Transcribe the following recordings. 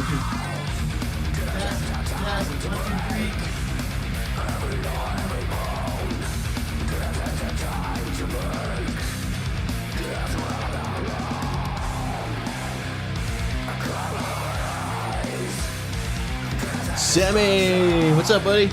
Test, 1, 2, 3. Sammy, what's up, buddy?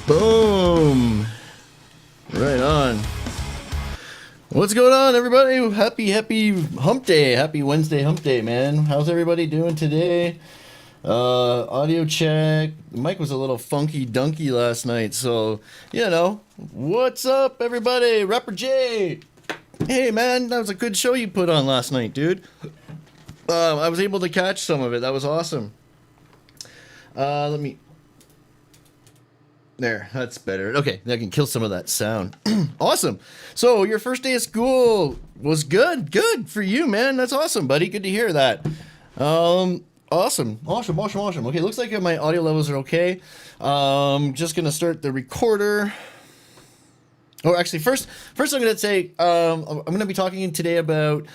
Boom. Right on. What's going on, everybody? Happy hump day. Happy Wednesday hump day, man. How's everybody doing today? Audio check. The mic was a little funky dunky last night, so, what's up, everybody? Rapper J. Hey, man, that was a good show you put on last night, dude. I was able to catch some of it. That was awesome. Let me... There, that's better. Okay, I can kill some of that sound. Awesome. So your first day of school was good. Good for you, man. That's awesome, buddy. Good to hear that. Awesome. Okay, looks like my audio levels are okay. Just gonna start the recorder. Oh, actually, first I'm gonna say I'm gonna be talking today about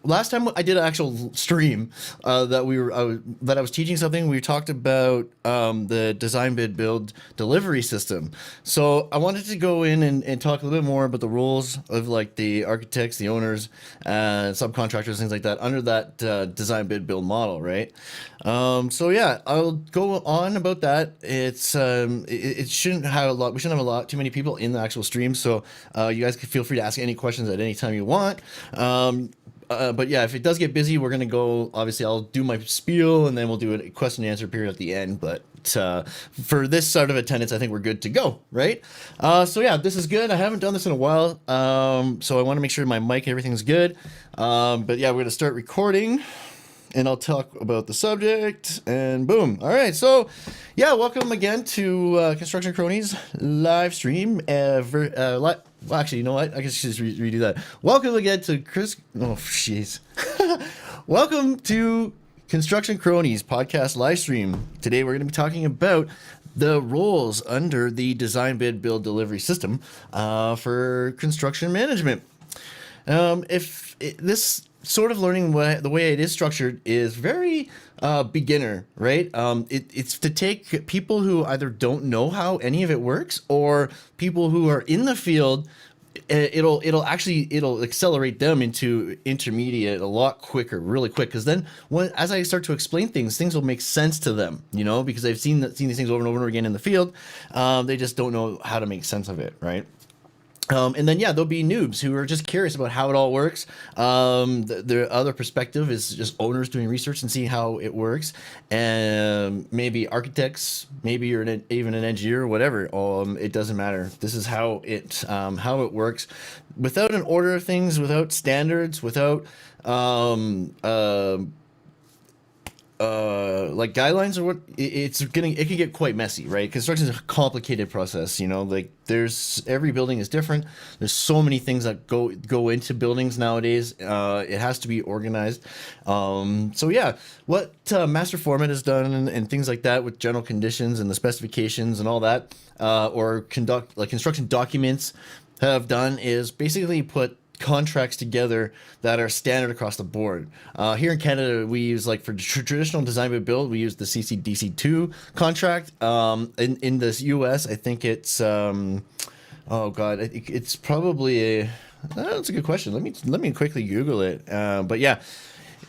last time I did an actual stream that I was teaching something. We talked about the design bid build delivery system. So I wanted to go in and talk a little bit more about the roles of like the architects, the owners, subcontractors, things like that under that design bid build model, right? So yeah, I'll go on about that. It shouldn't have we shouldn't have too many people in the actual stream. So you guys can feel free to ask any questions at any time you want. But yeah, if it does get busy, we're going to go, obviously I'll do my spiel and then we'll do a question and answer period at the end. But for this sort of attendance, I think we're good to go, right? So yeah, this is good. I haven't done this in a while. So I want to make sure my mic and everything's good. But yeah, we're going to start recording and I'll talk about the subject and boom. All right. So yeah, welcome again to Construction Kronies live stream. Well, actually, you know what? I guess just redo that. Welcome again to Chris. Oh, jeez. Welcome to Construction Kronies podcast live stream. Today, we're going to be talking about the roles under the design bid build delivery system for construction management. This sort of learning the way it is structured is very beginner, right? It's to take people who either don't know how any of it works or people who are in the field. It'll accelerate them into intermediate a lot quicker, really quick. Because then as I start to explain things will make sense to them, because they've seen these things over and over again in the field. They just don't know how to make sense of it, right? And then, yeah, there'll be noobs who are just curious about how it all works. The other perspective is just owners doing research and seeing how it works. And maybe architects, maybe you're even an engineer or whatever. It doesn't matter. This is how it works. Without an order of things, without standards, without like guidelines or what, it can get quite messy, right? Construction is a complicated process, like every building is different. There's so many things that go into buildings nowadays. It has to be organized. So yeah, what Master Foreman has done and things like that with general conditions and the specifications and all that, or construction documents have done is basically put contracts together that are standard across the board. Here in Canada, we use, like, for traditional design bid build, we use the CCDC2 contract. In this US, I think it's it's probably that's a good question. Let me quickly Google it. But yeah,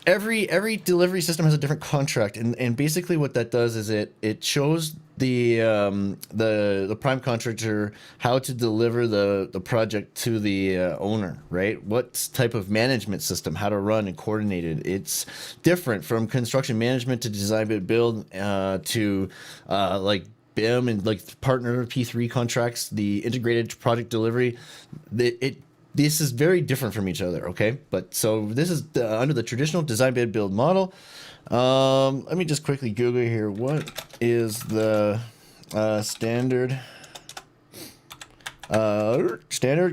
every delivery system has a different contract, and basically what that does is it shows the prime contractor how to deliver the project to the owner, right? What type of management system, how to run and coordinate it. It's different from construction management to design bid build to like BIM and like partner P3 contracts, the integrated project delivery. This is very different from each other, okay? But so this is under the traditional design bid build model. Let me just quickly Google here. What is the standard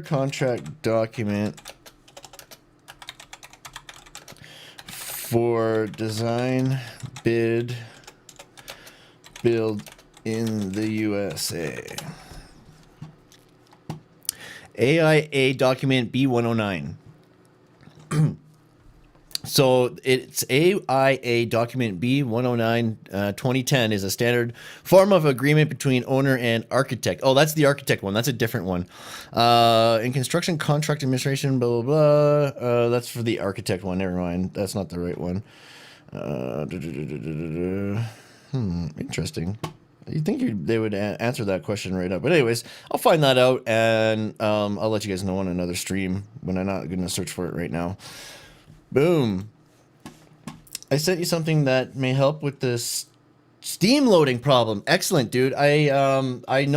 contract document for design bid build in the USA? AIA document B109. So it's AIA document B109 2010 is a standard form of agreement between owner and architect. Oh, that's the architect one. That's a different one. In construction contract administration, blah, blah, blah. That's for the architect one. Never mind. That's not the right one. Interesting. You think they would answer that question right up. But anyways, I'll find that out, and I'll let you guys know on another stream when I'm not going to search for it right now. Boom. I sent you something that may help with this Steam loading problem. Excellent, dude. I'm gonna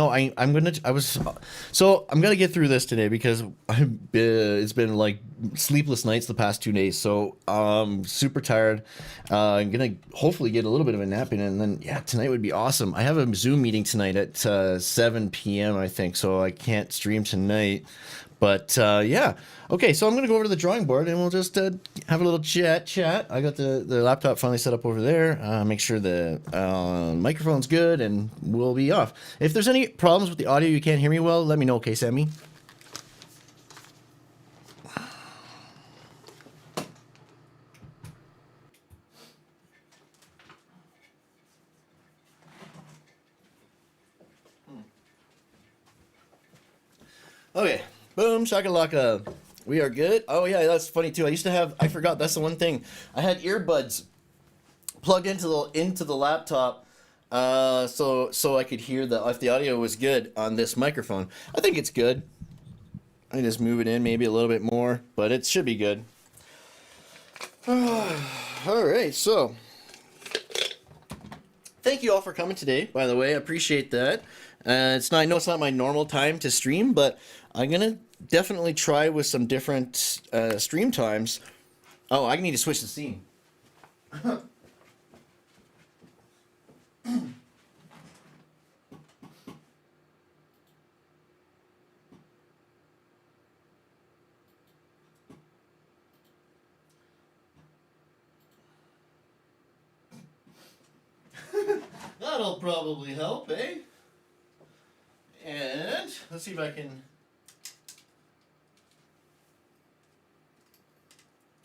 get through this today because it's been like sleepless nights the past 2 days. So I'm super tired. I'm gonna hopefully get a little bit of a nap in, and then yeah, tonight would be awesome. I have a Zoom meeting tonight at 7 p.m. I think, so I can't stream tonight. But yeah, okay, so I'm gonna go over to the drawing board and we'll just have a little chat. I got the laptop finally set up over there. Make sure the microphone's good, and we'll be off. If there's any problems with the audio, you can't hear me well, let me know, okay, Sammy? Okay. Boom, shakalaka. We are good. Oh yeah, that's funny too. I forgot, that's the one thing. I had earbuds plugged into the laptop, so I could hear if the audio was good on this microphone. I think it's good. I can just move it in maybe a little bit more, but it should be good. All right, so thank you all for coming today. By the way, I appreciate that. I know it's not my normal time to stream, but I'm gonna definitely try with some different stream times. Oh, I need to switch the scene. That'll probably help, eh? And let's see if I can.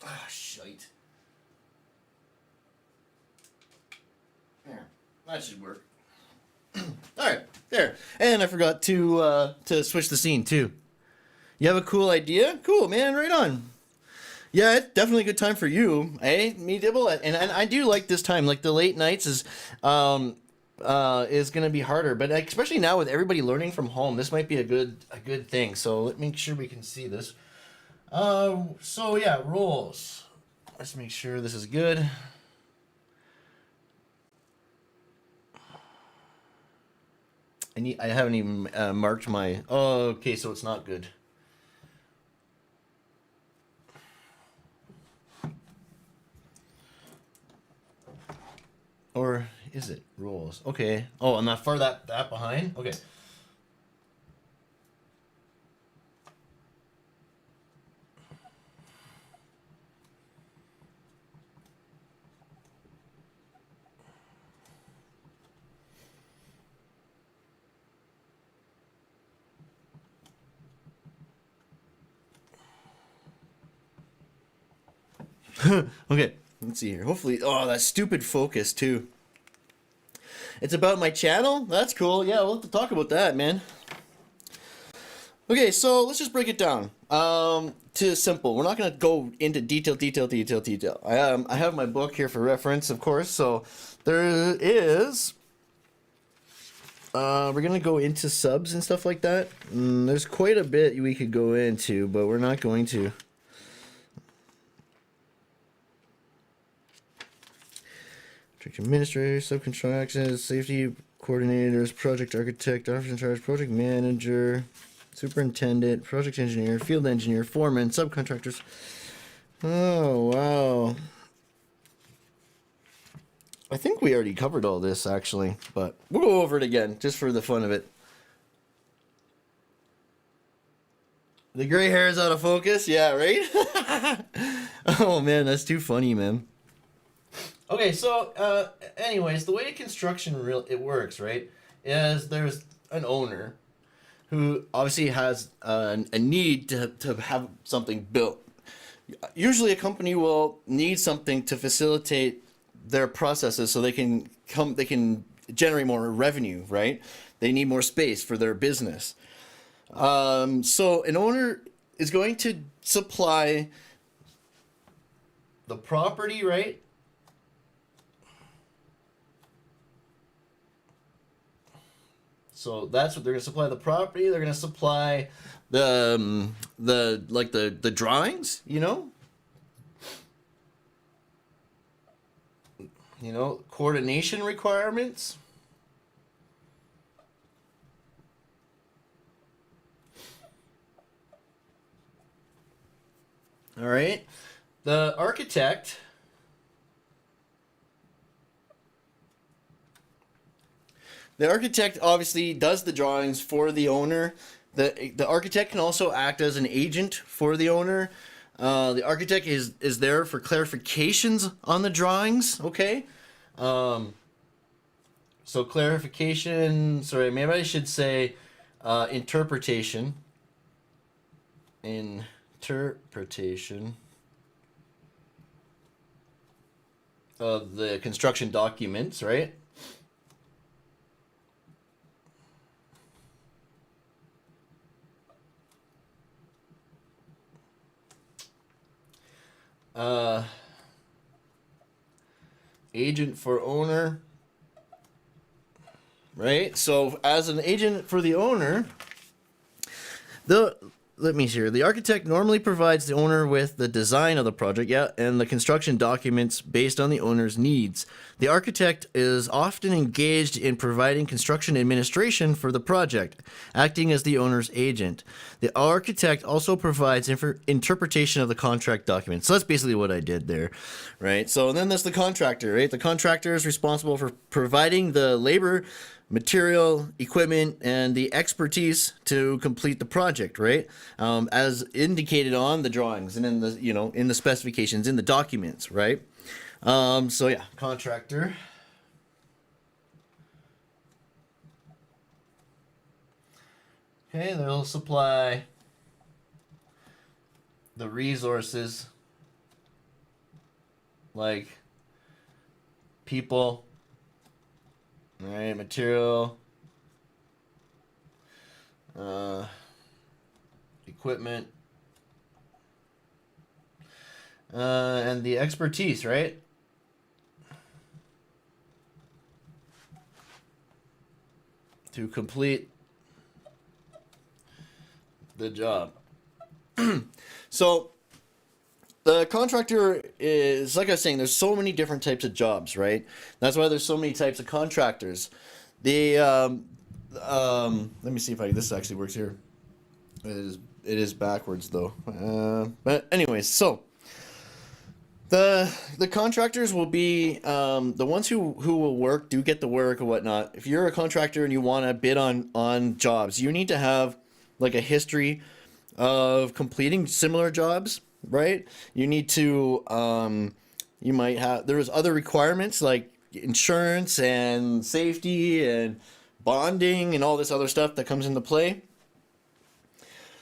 Ah, shite. There, that should work. All right, there. And I forgot to switch the scene too. You have a cool idea? Cool, man. Right on. Yeah, it's definitely a good time for you, eh? Me, Dibble, and I do like this time. Like the late nights is gonna be harder, but especially now with everybody learning from home, this might be a good thing. So let me make sure we can see this. So yeah, roles. Let's make sure this is good. I haven't even marked my. Oh, okay, so it's not good. Or is it roles? Okay. Oh, I'm not far that behind. Okay. Okay, let's see here. Hopefully, oh, that stupid focus too. It's about my channel? That's cool. Yeah, we'll have to talk about that, man. Okay, so let's just break it down to simple. We're not going to go into detail. I have my book here for reference, of course. So there is... we're going to go into subs and stuff like that. There's quite a bit we could go into, but we're not going to. Project administrator, subcontractors, safety coordinators, project architect, officer in charge, project manager, superintendent, project engineer, field engineer, foreman, subcontractors. Oh, wow. I think we already covered all this, actually, but we'll go over it again, just for the fun of it. The gray hair is out of focus? Yeah, right? Oh, man, that's too funny, man. Okay, so anyways, the way construction it works, right, is there's an owner who obviously has a need to have something built. Usually a company will need something to facilitate their processes so they can generate more revenue, right? They need more space for their business. So an owner is going to supply the property, right? So that's what they're going to supply, the property. They're going to supply the drawings, coordination requirements. All right. The architect obviously does the drawings for the owner. The architect can also act as an agent for the owner. The architect is there for clarifications on the drawings. Okay. So clarification. Sorry, maybe I should say interpretation. Interpretation of the construction documents, right? Agent for owner, right? So as an agent for the owner, let me see here. The architect normally provides the owner with the design of the project, and the construction documents based on the owner's needs. The architect is often engaged in providing construction administration for the project, acting as the owner's agent. The architect also provides interpretation of the contract documents. So that's basically what I did there, right? So then there's the contractor, right? The contractor is responsible for providing the labor, material, equipment, and the expertise to complete the project, right? As indicated on the drawings and in the specifications in the documents, right? So yeah, contractor. Okay, they'll supply the resources like people. All right, material, equipment, and the expertise, right? To complete the job. So the contractor is, like I was saying, there's so many different types of jobs, right? That's why there's so many types of contractors. Let me see if this actually works here. It is backwards though. But anyways, so the contractors will be the ones who will get the work or whatnot. If you're a contractor and you want to bid on jobs, you need to have like a history of completing similar jobs. Right? You need to, you might have, there's other requirements like insurance and safety and bonding and all this other stuff that comes into play.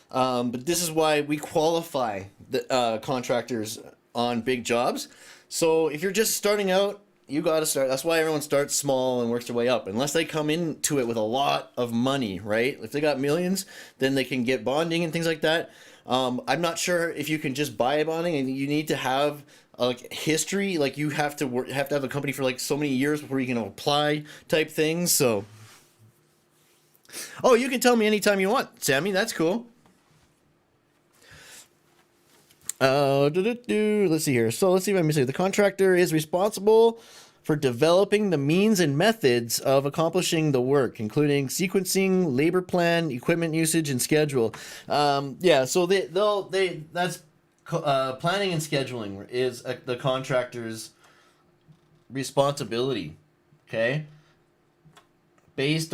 But this is why we qualify the contractors on big jobs. So if you're just starting out, you got to start. That's why everyone starts small and works their way up. Unless they come into it with a lot of money, right? If they got millions, then they can get bonding and things like that. I'm not sure if you can just buy bonding, and you need to have like history. Like you have to have a company for like so many years before you can apply type things. So, oh, you can tell me anytime you want, Sammy. That's cool. Let's see here. So let's see if I can say the contractor is responsible for developing the means and methods of accomplishing the work, including sequencing, labor plan, equipment usage, and schedule. So that's planning and scheduling is the contractor's responsibility. Okay, this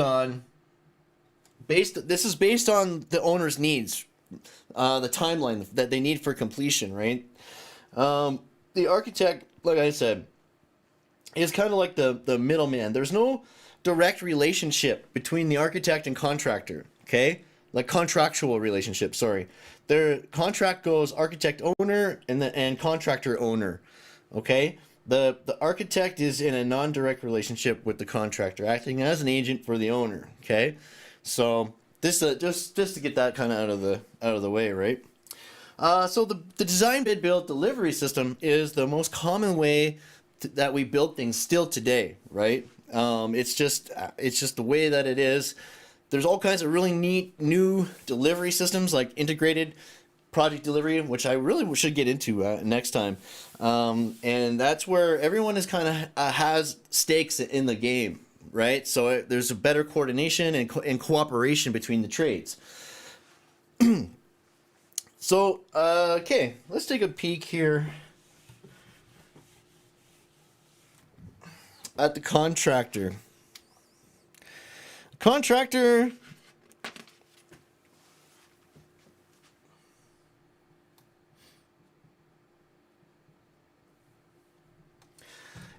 is based on the owner's needs, the timeline that they need for completion, right? The architect, like I said, is kind of like the middleman. There's no direct relationship between the architect and contractor, okay? like contractual relationship. Sorry, their contract goes architect owner and contractor owner. Okay, the architect is in a non-direct relationship with the contractor, acting as an agent for the owner. Okay, so this just to get that kind of out of the way, right? So the design bid build delivery system is the most common way that we build things still today, right? It's just the way that it is. There's all kinds of really neat new delivery systems like integrated project delivery, which I really should get into next time. And that's where everyone is kind of has stakes in the game, right? So there's a better coordination and cooperation between the trades. So, okay, let's take a peek here at the contractor. Contractor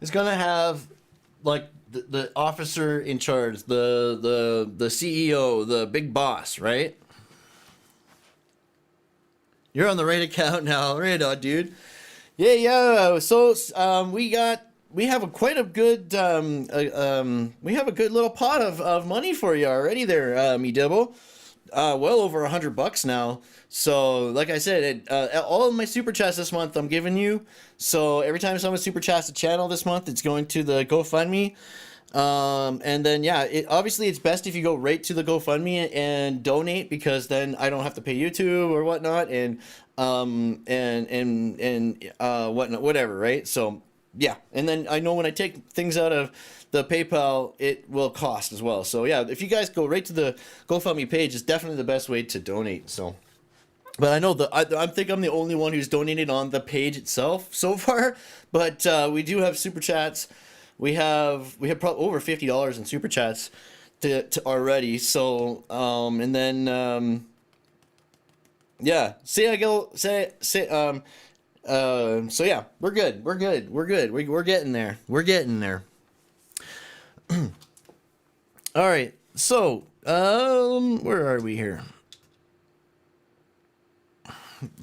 is going to have like the officer in charge, the CEO, the big boss, right? You're on the right account now. Right on, dude. Yeah. So we have a quite a good we have a good little pot of money for you already there, me Dibble. Well over $100 now. So like I said, all of my super chats this month I'm giving you. So every time someone super chats the channel this month, it's going to the GoFundMe. And then yeah, obviously it's best if you go right to the GoFundMe and donate, because then I don't have to pay YouTube or whatnot and whatnot, whatever, right? So yeah, and then I know when I take things out of the PayPal, it will cost as well. So yeah, if you guys go right to the GoFundMe page, it's definitely the best way to donate. So, but I know I think I'm the only one who's donated on the page itself so far. But we do have super chats. We have probably over $50 in super chats to already. So and then yeah, so yeah, we're good. We're getting there. All right. So where are we here?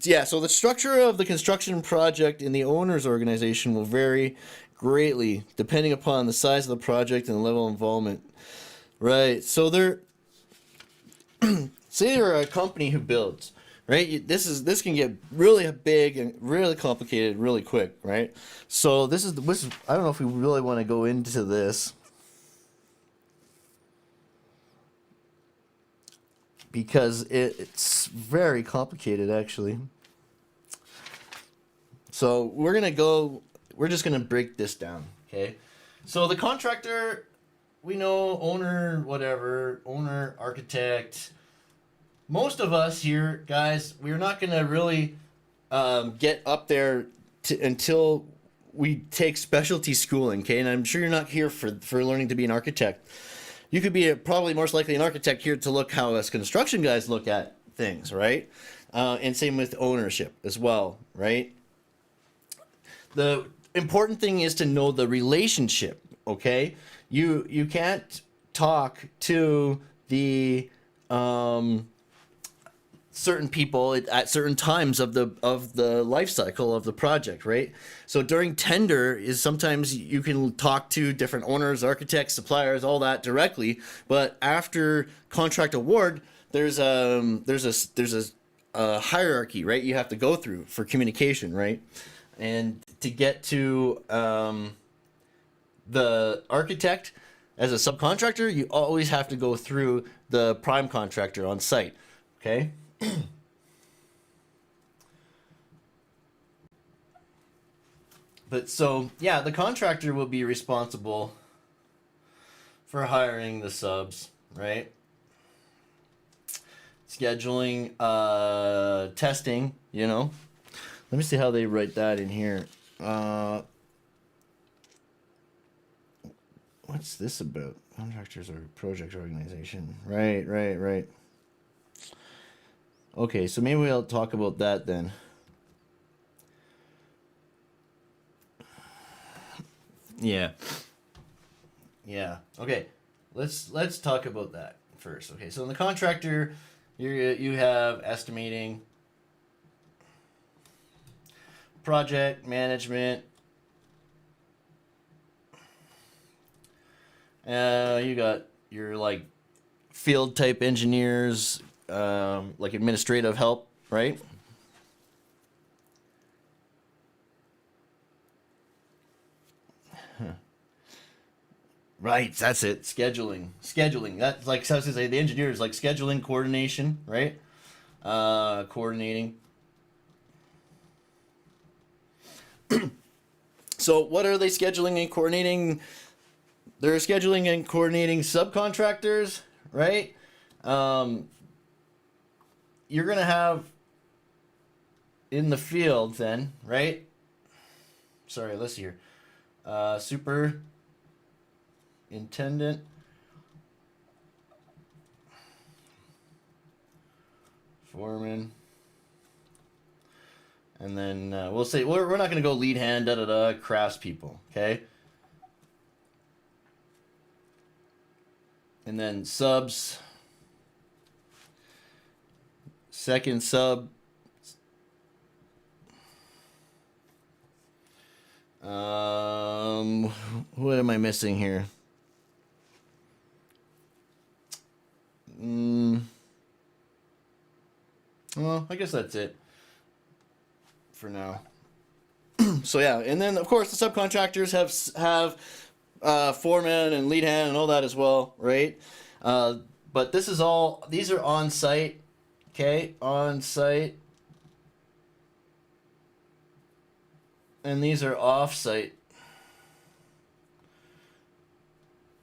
Yeah, so the structure of the construction project in the owner's organization will vary greatly depending upon the size of the project and the level of involvement. Right. So say you're a company who builds, right? This can get really big and really complicated really quick, right? So this is I don't know if we really want to go into this, because it's very complicated actually. So we're just gonna break this down, okay? So the contractor, we know, owner, architect. Most of us here, guys, we're not gonna really get up there until we take specialty schooling, okay? And I'm sure you're not here for learning to be an architect. You could be probably most likely an architect here to look how us construction guys look at things, right? And same with ownership as well, right? The important thing is to know the relationship, okay? You can't talk to the certain people at certain times of the life cycle of the project, right? So during tender is sometimes you can talk to different owners, architects, suppliers, all that directly, but after contract award, there's a hierarchy, right? You have to go through for communication, right? And to get to the architect as a subcontractor, you always have to go through the prime contractor on site, okay? But so, yeah, the contractor will be responsible for hiring the subs, right? Scheduling, testing, you know. Let me see how they write that in here. What's this about? Contractors or project organization. Right. Okay, so maybe we'll talk about that then. Yeah. Okay. Let's talk about that first. Okay, so the contractor, You have estimating, project management. You got your like field type engineers, like administrative help, right? Right, that's it. Scheduling. That's like so I was gonna say the engineers like scheduling, coordination, right? Coordinating. So what are they scheduling and coordinating? They're scheduling and coordinating subcontractors, right? You're gonna have in the field then, right? Sorry, let's see here. Superintendent, foreman, and then we'll say we're not gonna go lead hand, craftspeople, okay? And then subs, second sub, what am I missing here? Well, I guess that's it for now. So yeah, and then of course the subcontractors have foreman and lead hand and all that as well, right? But these are on site, okay, on site, and these are off site,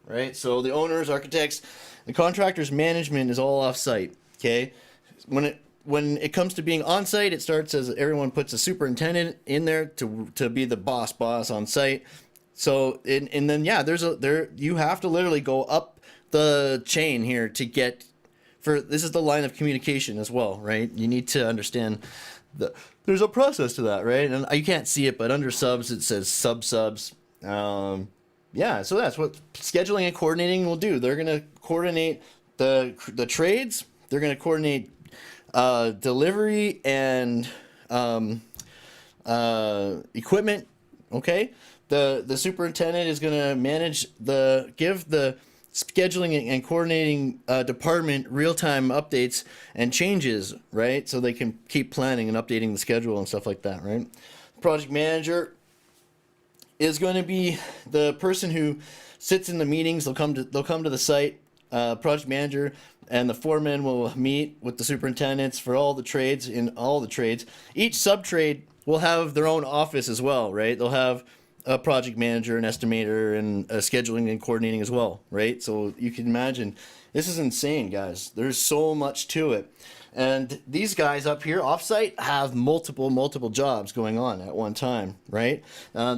right? So the owners, architects, the contractors' management is all off site, okay? When it comes to being on site, it starts as everyone puts a superintendent in there to be the boss on site. So and then yeah, you have to literally go up the chain here to get this is the line of communication as well, right? You need to understand there's a process to that, right? And you can't see it, but under subs it says subs. Yeah, so that's what scheduling and coordinating will do. They're gonna coordinate the trades. They're gonna coordinate delivery and equipment. Okay, the superintendent is gonna give the scheduling and coordinating department real-time updates and changes, right? So they can keep planning and updating the schedule and stuff like that, right? Project manager is going to be the person who sits in the meetings. They'll come to the site. Project manager and the foreman will meet with the superintendents for all the trades. Each sub trade will have their own office as well, right? They'll have a project manager, an estimator, and scheduling and coordinating as well, right? So you can imagine, this is insane, guys. There's so much to it. And these guys up here offsite have multiple jobs going on at one time, right?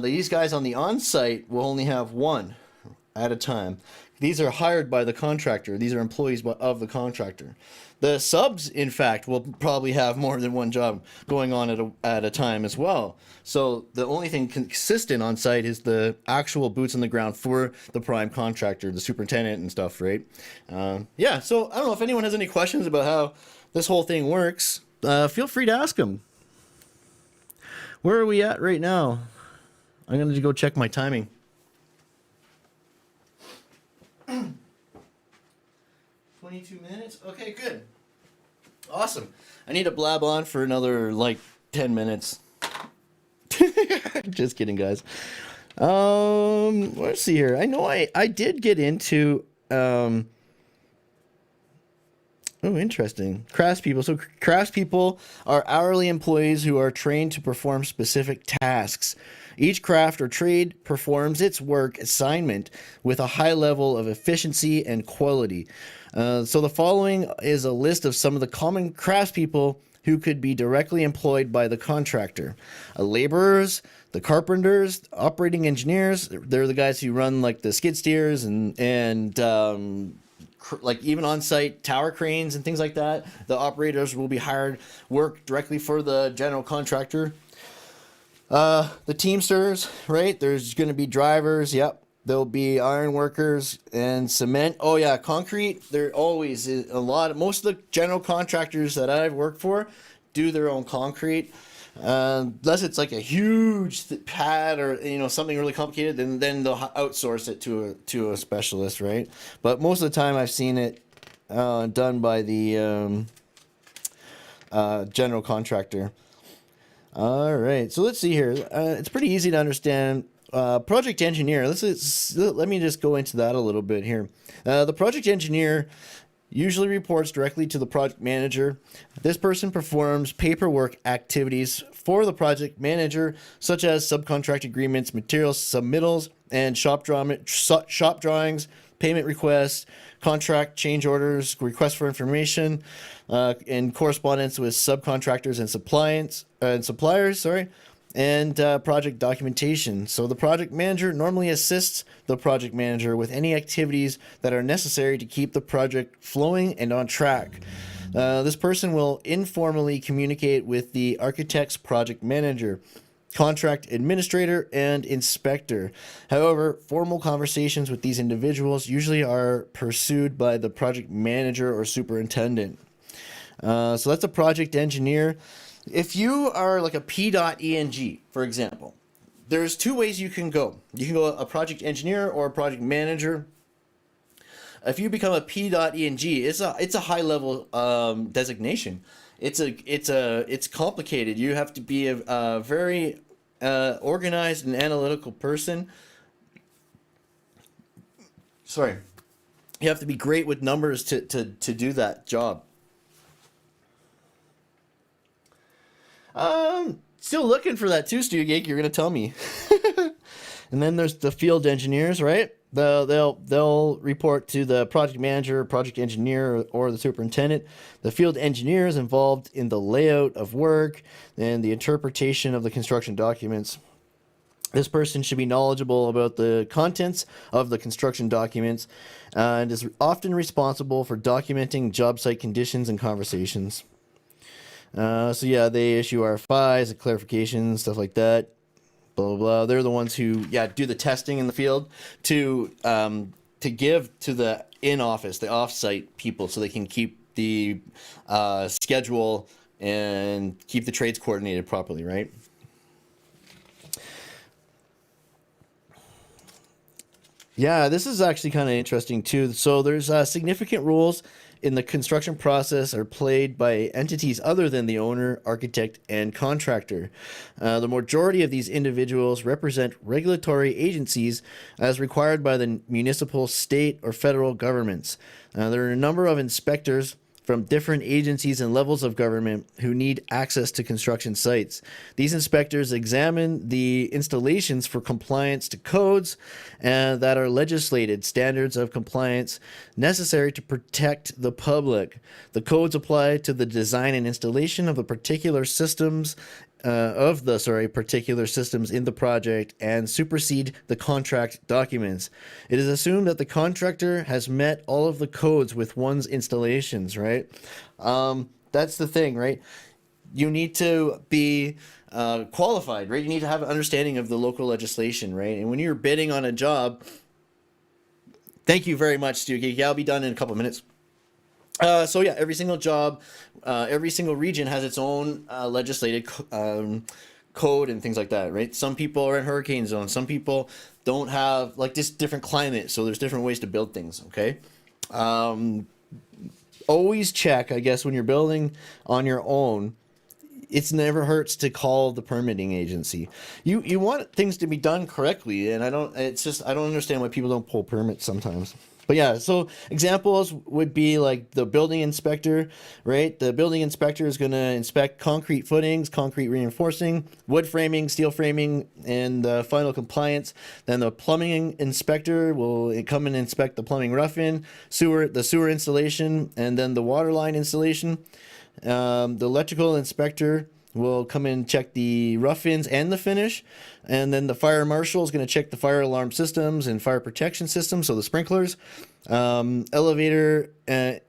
These guys on the on-site will only have one at a time. These are hired by the contractor. These are employees of the contractor. The subs, in fact, will probably have more than one job going on at a time as well. So the only thing consistent on site is the actual boots on the ground for the prime contractor, the superintendent and stuff, right? Yeah, so I don't know if anyone has any questions about how this whole thing works. Feel free to ask them. Where are we at right now? I'm going to go check my timing. 22 minutes? Okay, good. Awesome. I need to blab on for another, 10 minutes. Just kidding, guys. Let's see here. I know I did get into, oh, interesting. Craftspeople. So craftspeople are hourly employees who are trained to perform specific tasks. Each craft or trade performs its work assignment with a high level of efficiency and quality. So the following is a list of some of the common craftspeople who could be directly employed by the contractor. Laborers, the carpenters, operating engineers, they're the guys who run the skid steers and even on-site tower cranes and things like that. The operators will be hired, work directly for the general contractor. The teamsters, right? There's going to be drivers, yep. There'll be iron workers and cement. Oh yeah, concrete. There always is a lot. Most of the general contractors that I've worked for do their own concrete. Unless it's like a huge pad or something really complicated, then they'll outsource it to a specialist, right? But most of the time, I've seen it done by the general contractor. All right, so let's see here. It's pretty easy to understand. Project engineer. Let me just go into that a little bit here. The project engineer usually reports directly to the project manager. This person performs paperwork activities for the project manager, such as subcontract agreements, materials submittals, and shop drawings, payment requests, contract change orders, requests for information, and correspondence with subcontractors and suppliers. Sorry. And project documentation. So the project manager normally assists the project manager with any activities that are necessary to keep the project flowing and on track. This person will informally communicate with the architect's project manager, contract administrator, and inspector. However, formal conversations with these individuals usually are pursued by the project manager or superintendent. So that's a project engineer. If you are like a P.ENG, for example, there's two ways you can go. You can go a project engineer or a project manager. If you become a P.ENG, it's a high level designation. It's complicated. You have to be a very organized and analytical person. Sorry, you have to be great with numbers to do that job. Still looking for that too, Stu Geek. You're gonna tell me. And then there's the field engineers, right? They'll report to the project manager, project engineer, or the superintendent. The field engineer is involved in the layout of work and the interpretation of the construction documents. This person should be knowledgeable about the contents of the construction documents and is often responsible for documenting job site conditions and conversations. So yeah, they issue RFIs, clarifications, stuff like that. Blah blah blah. They're the ones who do the testing in the field to give to the in-office, the off-site people, so they can keep the schedule and keep the trades coordinated properly, right? Yeah, this is actually kind of interesting too. So there's significant roles in the construction process are played by entities other than the owner, architect, and contractor. The majority of these individuals represent regulatory agencies as required by the municipal, state, or federal governments. There are a number of inspectors from different agencies and levels of government who need access to construction sites. These inspectors examine the installations for compliance to codes that are legislated standards of compliance necessary to protect the public. The codes apply to the design and installation of the particular systems particular systems in the project and supersede the contract documents. It is assumed that the contractor has met all of the codes with one's installations, right? That's the thing, right? You need to be qualified, right? You need to have an understanding of the local legislation, right? And when you're bidding on a job, thank you very much, Stu Geek. Yeah, I'll be done in a couple of minutes. So yeah, every single job, every single region has its own legislated code and things like that, right? Some people are in hurricane zones. Some people don't have like this different climate, so there's different ways to build things. Okay, always check, I guess, when you're building on your own. It's never hurts to call the permitting agency. You want things to be done correctly, and I don't understand why people don't pull permits sometimes. But yeah, so examples would be like the building inspector, right? The building inspector is going to inspect concrete footings, concrete reinforcing, wood framing, steel framing, and the final compliance. Then the plumbing inspector will come and inspect the plumbing rough-in, the sewer installation, and then the water line installation. The electrical inspector will come and check the rough-ins and the finish, and then the fire marshal is going to check the fire alarm systems and fire protection systems, so the sprinklers. Elevator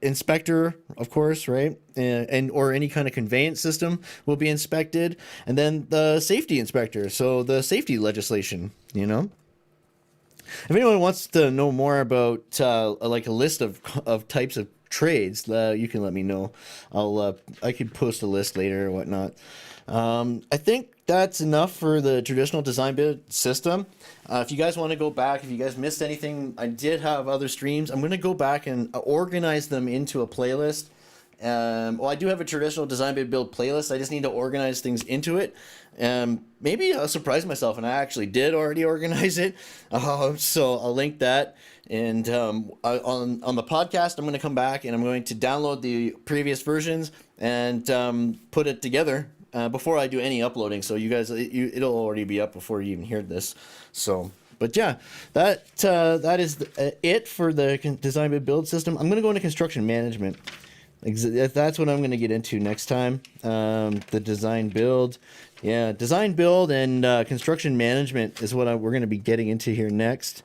inspector, of course, right, and or any kind of conveyance system will be inspected, and then the safety inspector, so the safety legislation, If anyone wants to know more about like a list of types of trades, you can let me know. I could post a list later or whatnot. I think that's enough for the traditional design build system. If you guys want to go back, if you guys missed anything, I did have other streams. I'm going to go back and organize them into a playlist. Well, I do have a traditional design build playlist. I just need to organize things into it. Maybe I'll surprise myself, and I actually did already organize it. So I'll link that. And on the podcast, I'm going to come back and I'm going to download the previous versions and put it together before I do any uploading. So you guys, it'll already be up before you even hear this. So, but yeah, that is it for the design build system. I'm going to go into construction management. That's what I'm going to get into next time. The design build. Yeah, design build and construction management is what we're going to be getting into here next.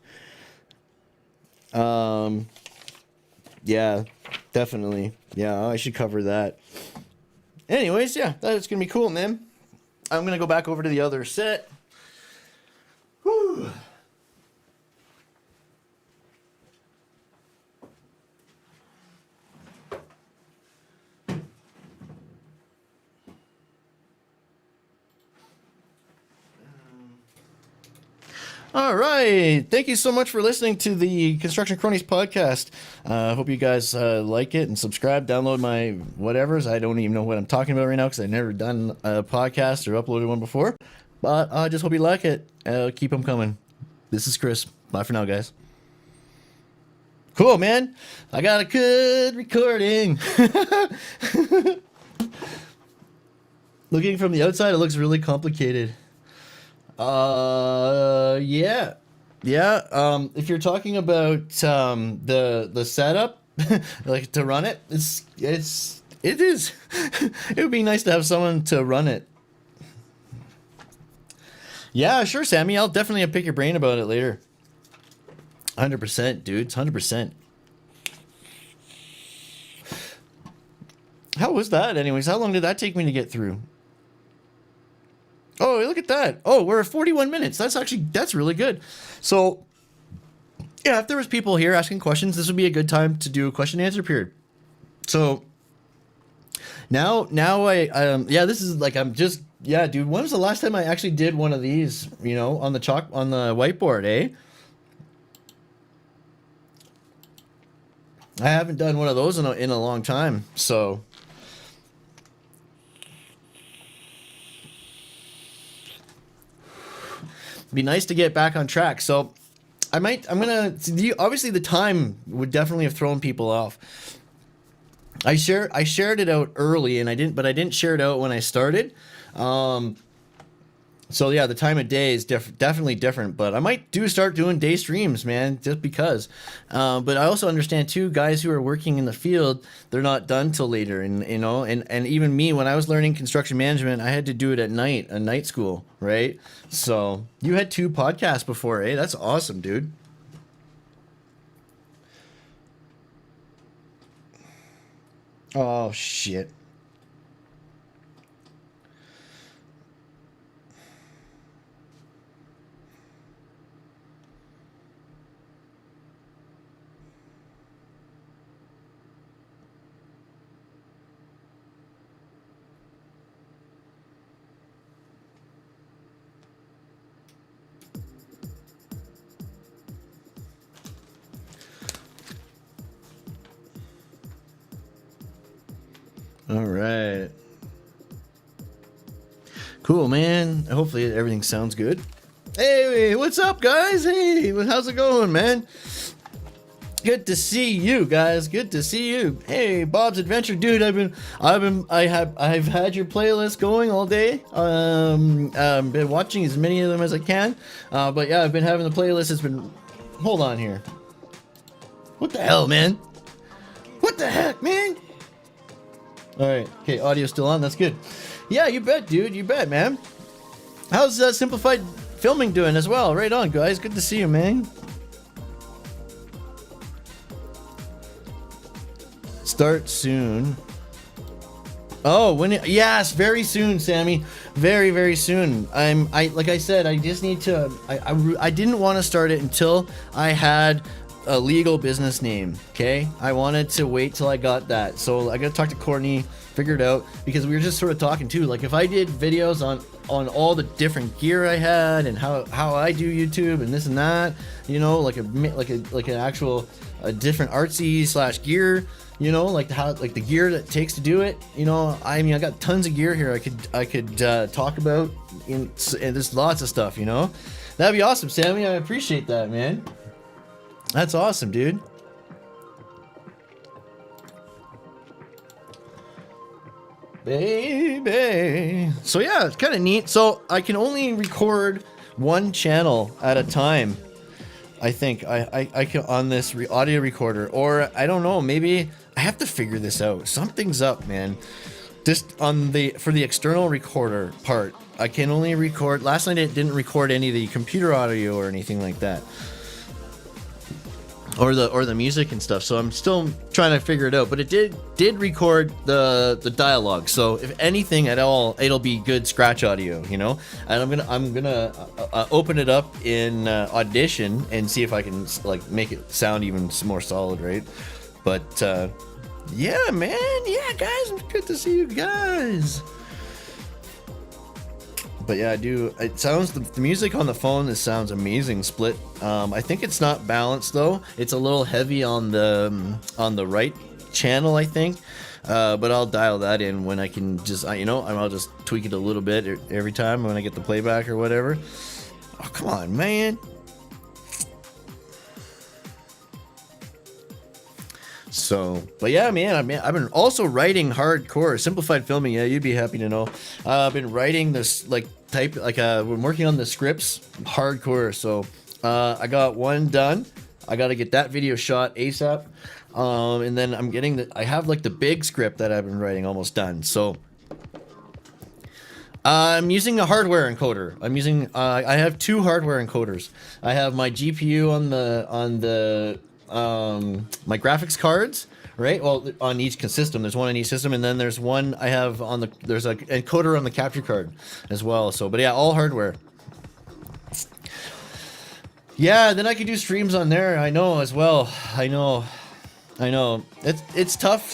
Yeah, definitely. Yeah, I should cover that. Anyways, yeah, that's going to be cool, man. I'm going to go back over to the other set. Whew. All right. Thank you so much for listening to the Construction Kronies podcast. I hope you guys like it and subscribe, download my whatevers. I don't even know what I'm talking about right now because I've never done a podcast or uploaded one before. But I just hope you like it. Keep them coming. This is Chris. Bye for now, guys. Cool, man. I got a good recording. Looking from the outside, it looks really complicated. Yeah. If you're talking about the setup, like to run it, it is. It would be nice to have someone to run it. Yeah, sure, Sammy. I'll definitely pick your brain about it later. 100%, dude. 100%. How was that, anyways? How long did that take me to get through? Oh, look at that. Oh, we're at 41 minutes. That's really good. So, yeah, if there was people here asking questions, this would be a good time to do a question and answer period. So, now this is like, dude, when was the last time I actually did one of these, on the whiteboard, eh? I haven't done one of those in a long time, so... Be nice to get back on track. So obviously the time would definitely have thrown people off. I shared it out early and I didn't share it out when I started. So yeah, the time of day is definitely different, but I might start doing day streams, man, just because. But I also understand too, guys who are working in the field, they're not done till later, and and even me, when I was learning construction management, I had to do it at night, a night school, right? So you had 2 podcasts before, eh? That's awesome, dude. Oh shit. All right. Cool, man. Hopefully everything sounds good. Hey, what's up, guys? Hey, how's it going, man? Good to see you guys. Good to see you. Hey, Bob's Adventure, dude. I've had your playlist going all day. I've been watching as many of them as I can. But yeah, I've been having the playlist. It's been. Hold on here. What the hell, man? What the heck, man? All right. Okay, audio's still on. That's good. Yeah, you bet, dude. You bet, man. How's Simplified Filming doing as well? Right on, guys. Good to see you, man. Start soon. Oh, yes, very soon, Sammy. very, very soon. Like I said, I just need to. I didn't want to start it until I had a legal business name. Okay, I wanted to wait till I got that. So I got to talk to Courtney, figure it out, because we were just sort of talking too. Like if I did videos on all the different gear I had and how I do YouTube and this and that, you know, like an actual a different artsy / gear, you know, like the gear that it takes to do it, you know. I mean, I got tons of gear here I could talk about, and there's lots of stuff, you know. That'd be awesome, Sammy. I appreciate that, man. That's awesome, dude. Baby. So yeah, it's kind of neat. So I can only record one channel at a time. I think I can on this audio recorder, or I don't know, maybe I have to figure this out. Something's up, man. Just for the external recorder part, I can only record. Last night it didn't record any of the computer audio or anything like that, or the music and stuff. So I'm still trying to figure it out. But it did record the dialogue. So if anything at all, it'll be good scratch audio, you know. And I'm gonna open it up in Audition and see if I can like make it sound even more solid, right? But yeah, man, yeah, guys, it's good to see you guys. But yeah, I do. It sounds the music on the phone. This sounds amazing. Split. I think it's not balanced though. It's a little heavy on the right channel, I think. But I'll dial that in when I can. You know, I'll just tweak it a little bit every time when I get the playback or whatever. Oh, come on, man. So, but yeah, man, I've been also writing hardcore simplified filming. Yeah, you'd be happy to know. I've been writing this we're working on the scripts hardcore. So I got one done. I got to get that video shot ASAP. And then I have like the big script that I've been writing almost done. So I'm using a hardware encoder. I have two hardware encoders. I have my GPU on the my graphics cards, right? Well, on each system, there's one on each system, and then there's one I have there's an encoder on the capture card as well. So, but yeah, all hardware. Yeah, then I could do streams on there. I know as well. I know. It's tough,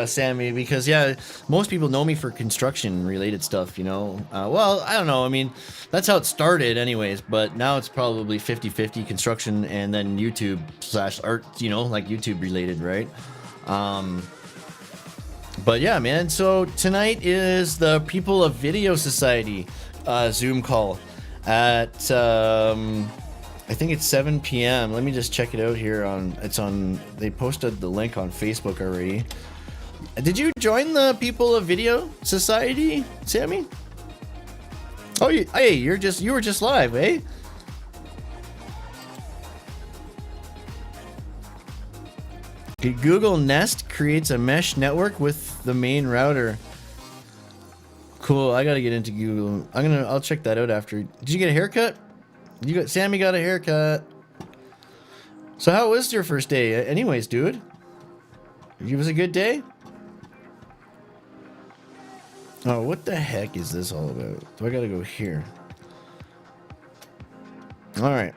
Sammy, because yeah, most people know me for construction related stuff, you know. Well, I don't know. I mean, that's how it started anyways, but now it's probably 50-50 construction and then YouTube / art, you know, like YouTube related, right? But yeah, man. So tonight is the People of Video Society Zoom call at I think it's 7 p.m. Let me just check it out here they posted the link on Facebook already. Did you join the People of Video Society, Sammy? Oh, you were just live, eh? Google Nest creates a mesh network with the main router. Cool, I gotta get into Google. I'll check that out after. Did you get a haircut? Sammy got a haircut. So how was your first day? Anyways, dude. It was a good day? Oh, what the heck is this all about? Do I gotta go here? Alright.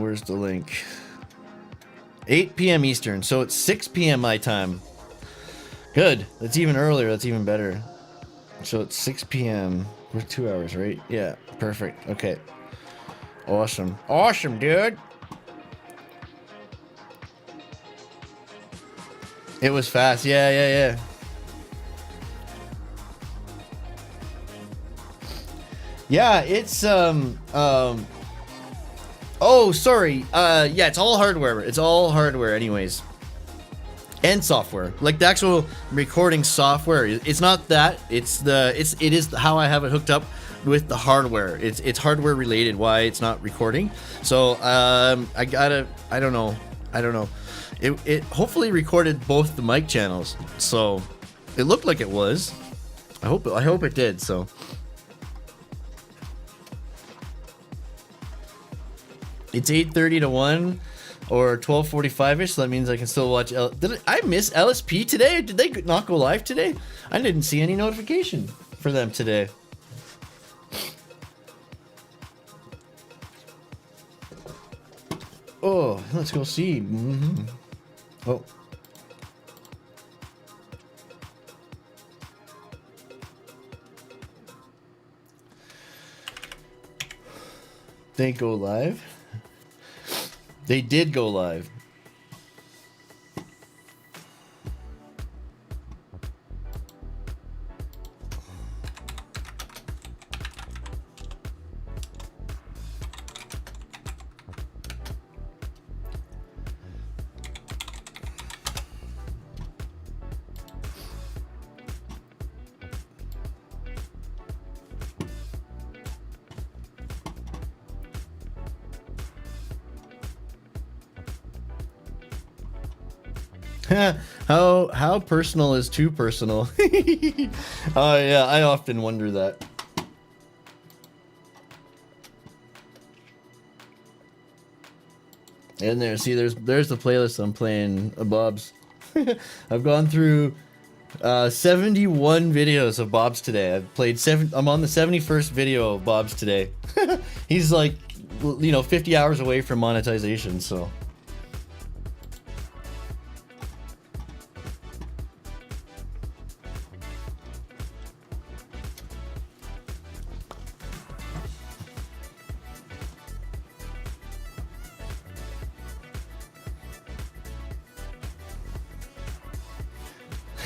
Where's the link? 8 p.m. Eastern, so it's 6 p.m. my time. Good. That's even earlier. That's even better. So it's 6 p.m. We're 2 hours, right? Yeah, perfect. Okay. Awesome. Awesome, dude. It was fast. Yeah. Yeah, it's oh, sorry. Yeah, it's all hardware. It's all hardware anyways. And software. Like the actual recording software. It's not that. It is how I have it hooked up with the hardware. It's hardware related why it's not recording. So, I don't know. It hopefully recorded both the mic channels. So, it looked like it was. I hope it did, so. It's 8:30 to 1. or 12:45ish. So that means I can still watch. Did I miss LSP today? Did they not go live today? I didn't see any notification for them today. Oh, let's go see. Oh. They go live? They did go live. How personal is too personal? Oh yeah, I often wonder that. And there, see, there's the playlist I'm playing, Bob's. I've gone through 71 videos of Bob's today. I've played I'm on the 71st video of Bob's today. He's like, 50 hours away from monetization, so.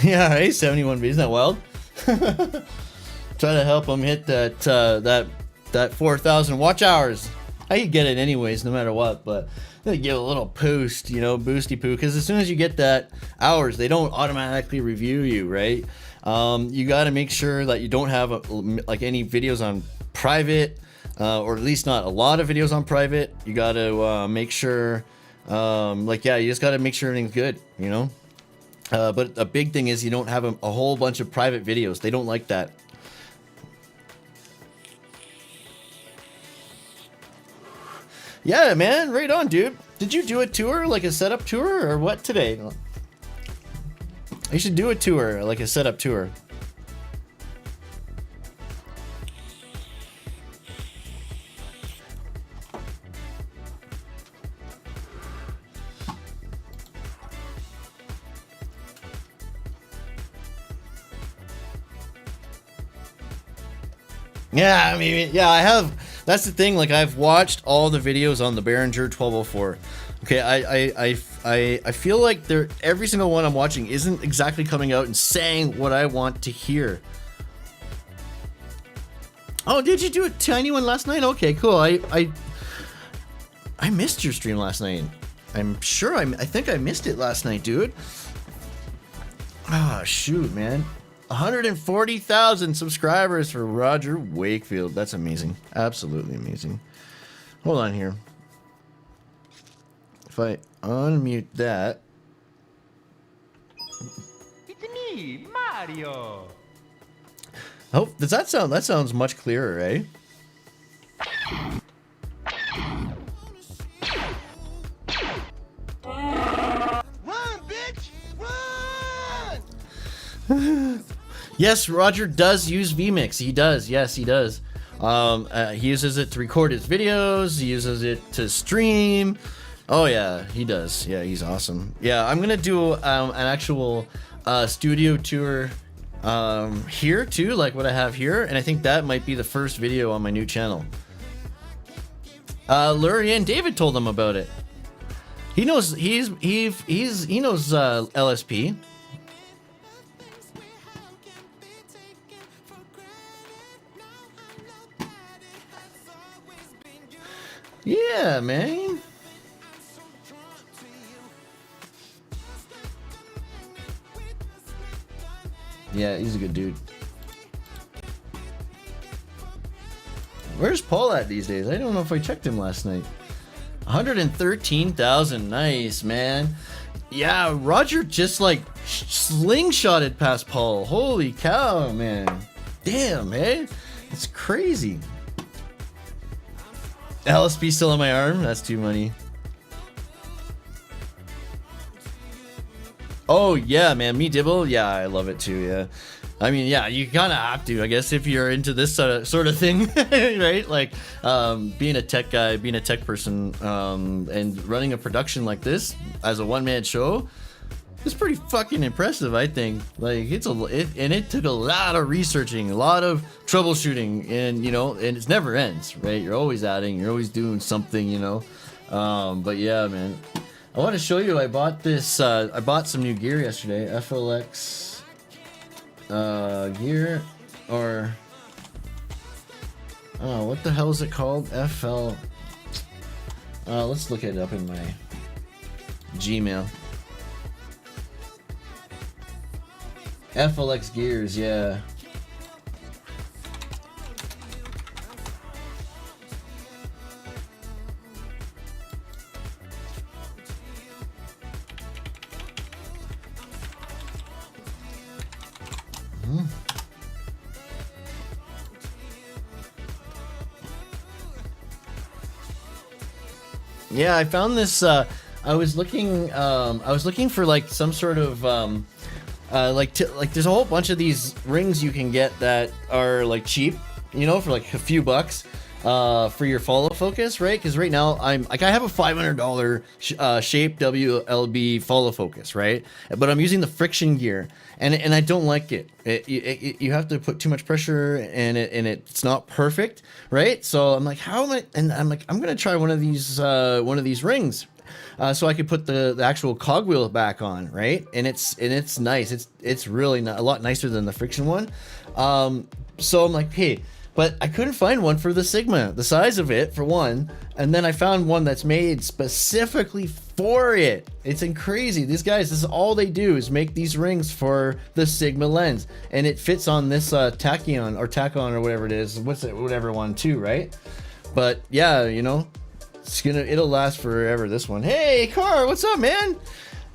Yeah, hey, 71 views, isn't that wild? Try to help him hit that 4,000 watch hours. I could get it anyways, no matter what, but they give a little boost, boosty poo, because as soon as you get that hours, they don't automatically review you, right? You got to make sure that you don't have any videos on private, or at least not a lot of videos on private. You got to make sure, you just got to make sure everything's good, But a big thing is you don't have a whole bunch of private videos. They don't like that. Yeah, man, right on, dude. Did you do a tour, like a setup tour, or what today? You should do a tour, like a setup tour. Yeah, I mean, yeah, I have. That's the thing. Like, I've watched all the videos on the Behringer 1204. Okay, I feel like every single one I'm watching isn't exactly coming out and saying what I want to hear. Oh, did you do a tiny one last night? Okay, cool. I missed your stream last night. I'm sure I think I missed it last night, dude. Ah, shoot, man. 140,000 subscribers for Roger Wakefield. That's amazing. Absolutely amazing. Hold on here. If I unmute that. It's me, Mario. Oh, does that sounds much clearer, eh? Run, bitch! Run! Yes, Roger does use vMix. He does. Yes, he does. He uses it to record his videos. He uses it to stream. Oh yeah, he does. Yeah, he's awesome. Yeah, I'm gonna do an actual studio tour here too, like what I have here, and I think that might be the first video on my new channel. Lurie and David told him about it. He knows he knows LSP. Yeah, man. Yeah, he's a good dude. Where's Paul at these days? I don't know if I checked him last night. 113,000. Nice, man. Yeah, Roger just like slingshotted past Paul. Holy cow, man. Damn, man. It's crazy. LSP still on my arm? That's too money. Oh yeah, man, me Dibble. Yeah, I love it too. Yeah, I mean, yeah, you kind of have to, I guess, if you're into this sort of thing, right? Like, being a tech guy, being a tech person, and running a production like this as a one-man show. It's pretty fucking impressive, I think. Like, it took a lot of researching, a lot of troubleshooting, and and it never ends, right? You're always adding, you're always doing something, But yeah, man, I want to show you. I bought this. I bought some new gear yesterday. FLX gear, or oh, what the hell is it called? FL. Let's look it up in my Gmail. FLX gears, yeah. Yeah, I found this. I was looking for like some sort of like there's a whole bunch of these rings you can get that are like cheap, for like a few bucks, for your follow focus, right? Because right now I have a $500 Shape WLB follow focus, right? But I'm using the friction gear, and I don't like it. You have to put too much pressure, and it's not perfect, right? So I'm like, how am I? And I'm like, I'm gonna try one of these rings. So I could put the actual cogwheel back on, right? And it's nice. It's really a lot nicer than the friction one. So I'm like, hey, but I couldn't find one for the Sigma, the size of it for one, and then I found one that's made specifically for it. It's crazy. These guys, this is all they do is make these rings for the Sigma lens, and it fits on this Tachyon or whatever it is. Whatever one too, right? But yeah, it'll last forever, this one. Hey, Car, what's up, man?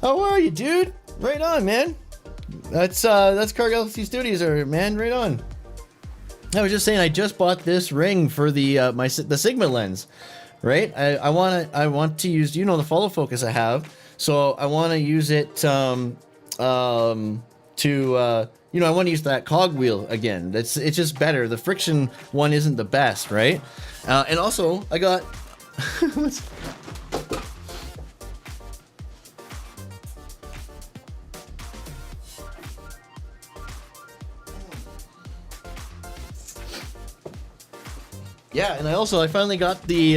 How are you, dude? Right on, man. That's Car Galaxy Studios, man. Right on. I was just saying, I just bought this ring for the the Sigma lens, right? I want to use, the follow focus I have, so I want to use it I want to use that cogwheel again. It's just better. The friction one isn't the best, right? And also I got. Yeah, and I finally got the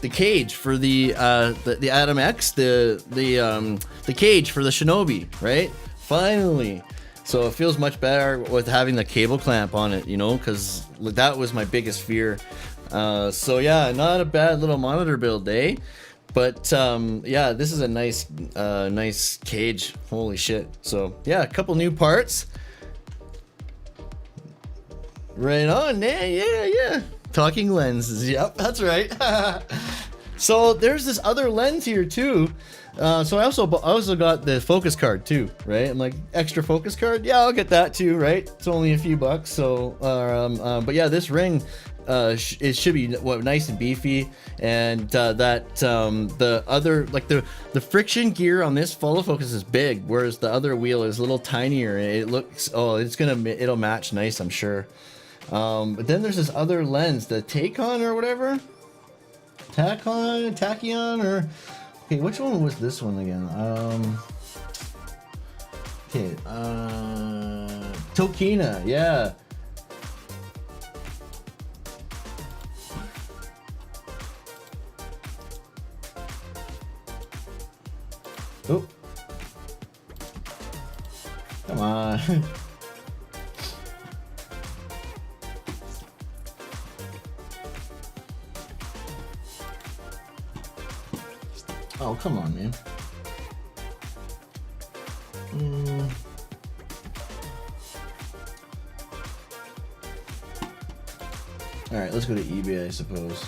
cage for the Atom X, the cage for the Shinobi, right? Finally. So it feels much better with having the cable clamp on it, because that was my biggest fear. So yeah, not a bad little monitor build, eh? But yeah, this is a nice cage. Holy shit. So yeah, a couple new parts. Right on, yeah. Talking lenses, yep, that's right. So there's this other lens here too. So I also got the focus card too, right? I'm like, extra focus card, yeah, I'll get that too, right? It's only a few bucks. So but yeah, this ring, it should be nice and beefy, and the other, like the friction gear on this follow focus is big, whereas the other wheel is a little tinier. It looks, it'll match nice, I'm sure. But then there's this other lens, the Tachyon or whatever, Tachyon, or okay, which one was this one again? Okay, Tokina, yeah. Oh, come on. Oh, come on, man. All right, let's go to eBay, I suppose.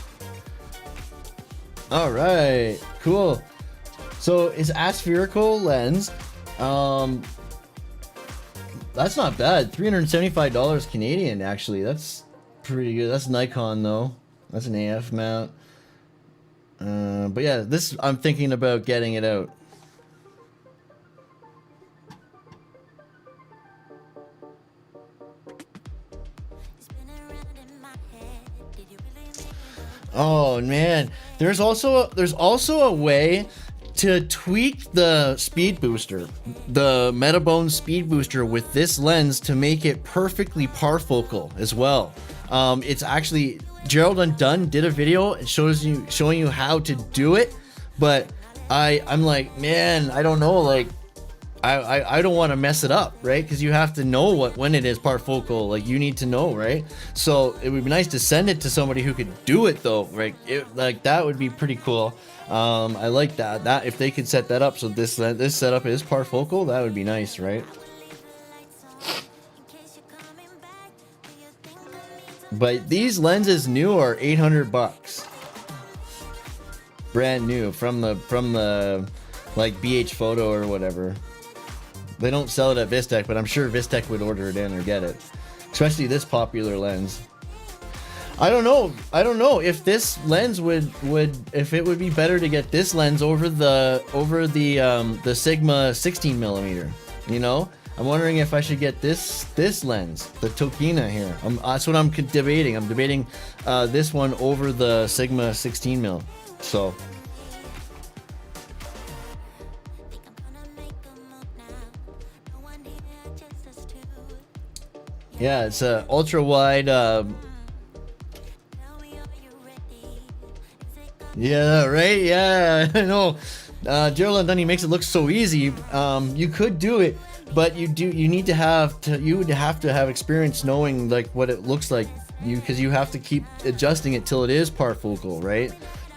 All right, cool. So it's aspherical lens. That's not bad. $375 Canadian, actually. That's pretty good. That's Nikon though. That's an AF mount. But yeah, this, I'm thinking about getting it out. Oh man, there's also a way to tweak the speed booster, the Metabone speed booster with this lens to make it perfectly parfocal as well. It's actually Gerald Undone did a video and showing you how to do it, but I'm like, man, I don't know, like I don't want to mess it up, right? Because you have to know when it is parfocal, like you need to know, right? So it would be nice to send it to somebody who could do it though, right? Like that would be pretty cool. I like that if they could set that up so this setup is parfocal, that would be nice, right? But these lenses new are $800, brand new from the like BH Photo or whatever. They don't sell it at Vistec, but I'm sure Vistec would order it in or get it, especially this popular lens. I don't know if this lens if it would be better to get this lens over the Sigma 16mm. You know, I'm wondering if I should get this lens, the Tokina here. That's what I'm debating. I'm debating this one over the Sigma 16mm. So. Yeah, it's a ultra wide. Yeah, right. Yeah, I know. Gerald Dunny makes it look so easy. You could do it, but you would have to have experience knowing like what it looks like. Because you have to keep adjusting it till it is parfocal, right?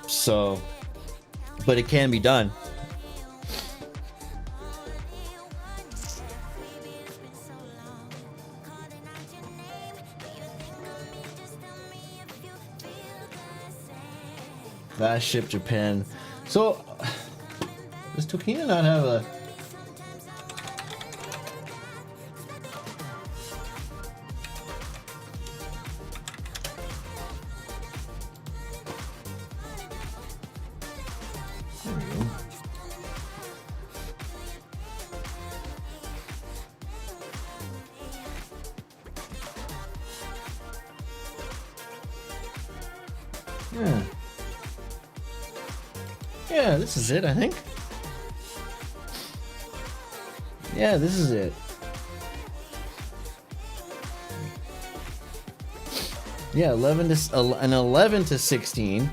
So, but it can be done. Fast ship Japan. So does Tokina not have a? There we go. Yeah. Yeah, this is it, I think. Yeah, this is it. Yeah, 11 to 16.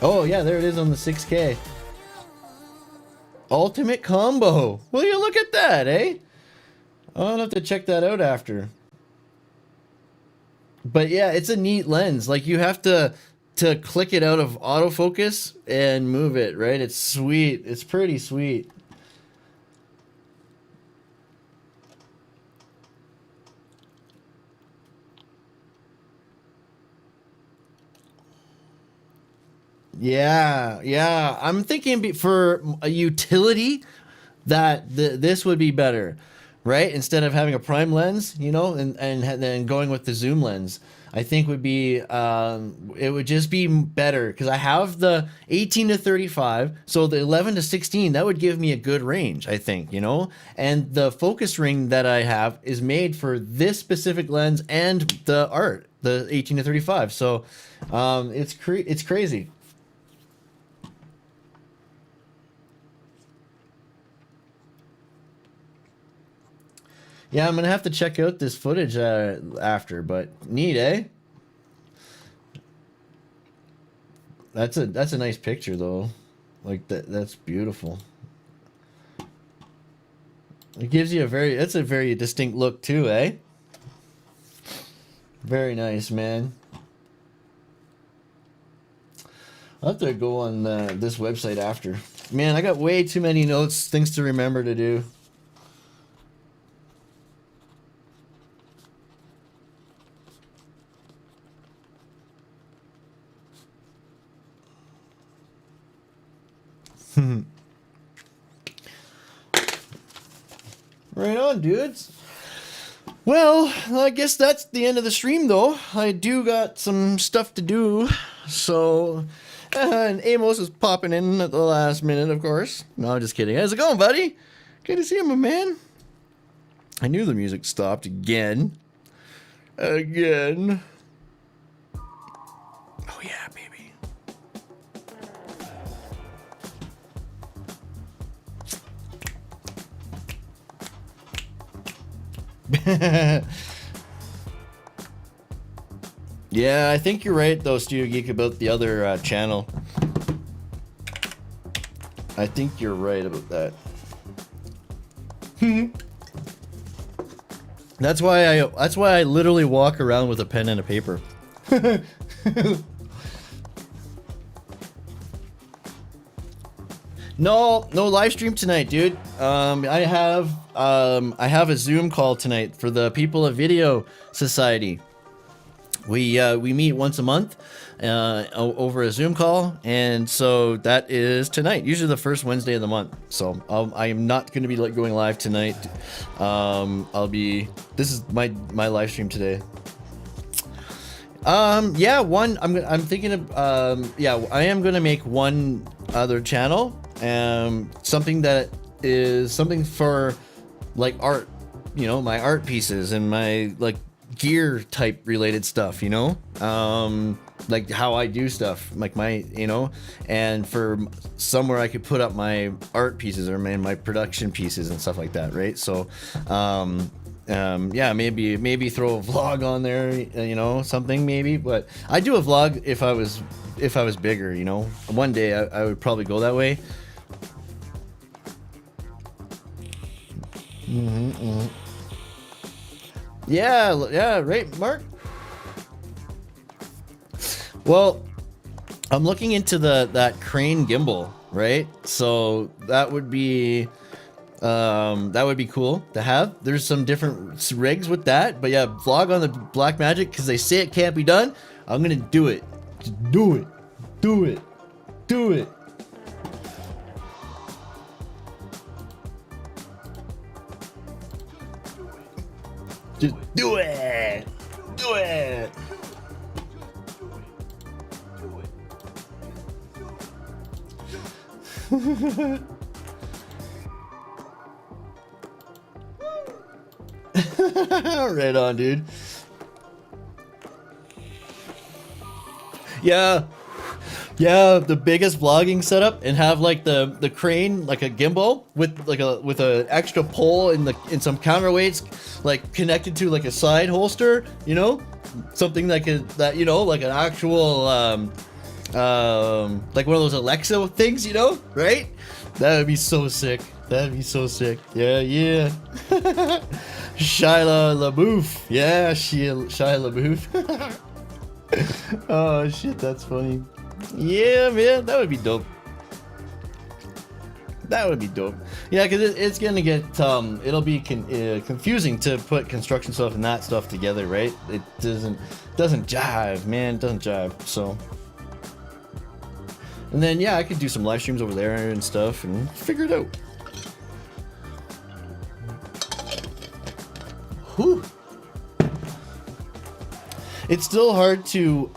Oh, yeah, there it is on the 6K. Ultimate combo. Will you look at that, eh? I'll have to check that out after. But yeah, it's a neat lens. Like you have to click it out of autofocus and move it, right? It's sweet. It's pretty sweet. Yeah. I'm thinking for a utility that this would be better, right? Instead of having a prime lens, you know, and then going with the zoom lens, I think would be it would just be better because I have the 18 to 35, so the 11 to 16 that would give me a good range, I think, you know. And the focus ring that I have is made for this specific lens and the art, the 18 to 35. So it's crazy. Yeah, I'm gonna have to check out this footage after, but neat, eh? That's a nice picture though. Like that's beautiful. It gives you a very distinct look too, eh? Very nice, man. I'll have to go on this website after. Man, I got way too many notes, things to remember to do. Right on, dudes. Well, I guess that's the end of the stream, though. I do got some stuff to do, so. And Amos is popping in at the last minute, of course. No, just kidding. How's it going, buddy? Good to see you, my man. I knew the music stopped again. Again. Oh, yeah, baby. Yeah, I think you're right, though, Studio Geek, about the other channel. I think you're right about that. That's why I literally walk around with a pen and a paper. No live stream tonight, dude. I have a Zoom call tonight for the People of Video Society. We meet once a month over a Zoom call, and so that is tonight, usually the first Wednesday of the month. So I am not going to be going live tonight. This is my live stream today. Yeah, I'm thinking of yeah, I am going to make one other channel, something that is something for like art, you know, my art pieces and my like gear type related stuff, you know, like how I do stuff, like my, you know, and for somewhere I could put up my art pieces or my production pieces and stuff like that, right? So yeah, maybe throw a vlog on there, you know, something maybe. But I do a vlog if I was bigger, you know. One day I would probably go that way. Yeah, right, Mark. Well, I'm looking into that crane gimbal, right? So that would be cool to have. There's some different rigs with that, but yeah, vlog on the Black Magic because they say it can't be done. I'm gonna do it. Just do it. Do it. Do it. Just do it. Do it. Right on, dude. Yeah, the biggest vlogging setup, and have like the crane, like a gimbal with an extra pole and some counterweights like connected to like a side holster, you know, something that you know, like an actual like one of those Alexa things, you know, right? That would be so sick. That'd be so sick. Yeah. Shia LaBeouf. Yeah, Shia LaBeouf. Oh shit, that's funny. Yeah, man, that would be dope. That would be dope. Yeah, because it's gonna get it'll be confusing to put construction stuff and that stuff together, right? It doesn't jive, man. It doesn't jive. So, and then yeah, I could do some live streams over there and stuff and figure it out. Whew. It's still hard to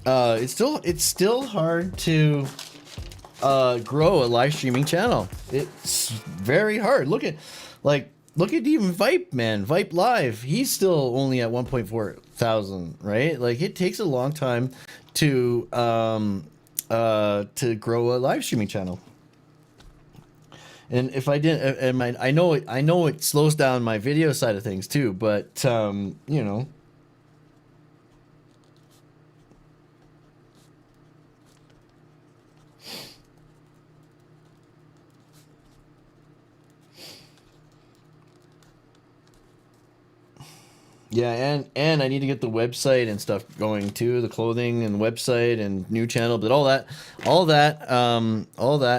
it's still hard to grow a live streaming channel. It's very hard. Look at even Vipe, man. Vipe Live. He's still only at 1.4 thousand, right? Like it takes a long time to grow a live streaming channel. And if I didn't, I know it slows down my video side of things too, but you know. Yeah, and I need to get the website and stuff going too, the clothing and website and new channel, but all that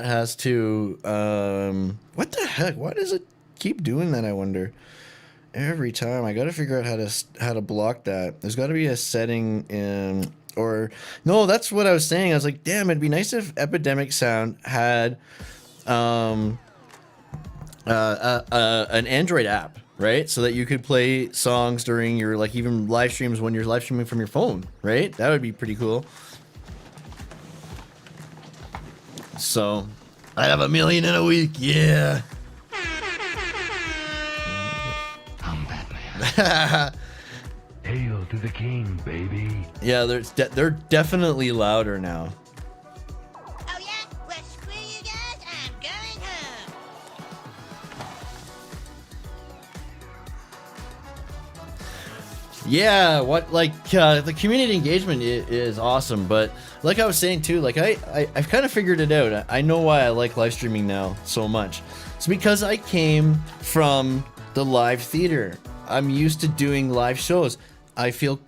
has to what the heck? Why does it keep doing that, I wonder? Every time I got to figure out how to block that. There's got to be a setting in, or no, that's what I was saying. I was like, damn, it'd be nice if Epidemic Sound had an Android app. right? So that you could play songs during your, like, even live streams when you're live streaming from your phone, right? That would be pretty cool. So, I'd have 1 million in a week, yeah. I'm Batman. Hail to the king, baby. Yeah, they're definitely louder now. Oh yeah? Well, screw you guys. I'm going home. Yeah, the community engagement is awesome, but like I was saying too, like I've kind of figured it out. I know why I like live streaming now so much. It's because I came from the live theater. I'm used to doing live shows. I feel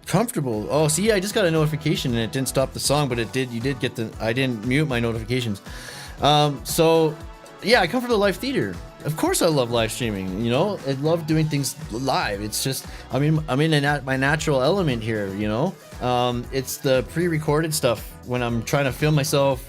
comfortable. Oh, see, I just got a notification and it didn't stop the song, but it did. You did get I didn't mute my notifications. So yeah, I come from the live theater. Of course I love live streaming, you know? I love doing things live. It's just, I'm in my natural element here, you know? It's the pre-recorded stuff when I'm trying to film myself,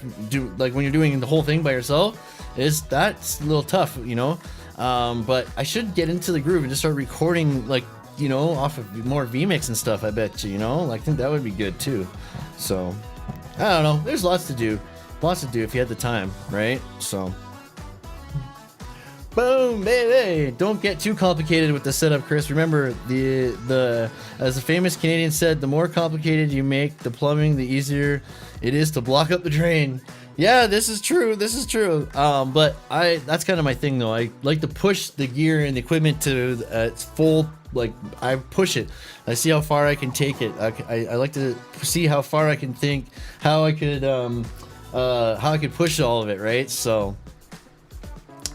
like when you're doing the whole thing by yourself, that's a little tough, you know? But I should get into the groove and just start recording, like, you know, off of more vMix and stuff, I bet you know? Like, I think that would be good too. So, I don't know. There's lots to do. Lots to do if you had the time, right? So... Boom, baby! Don't get too complicated with the setup, Chris. Remember, as a famous Canadian said, the more complicated you make the plumbing, the easier it is to block up the drain. Yeah, this is true. This is true. But that's kind of my thing, though. I like to push the gear and the equipment to its full. Like, I push it. I see how far I can take it. I like to see how far I can think, how I could push all of it, right? So.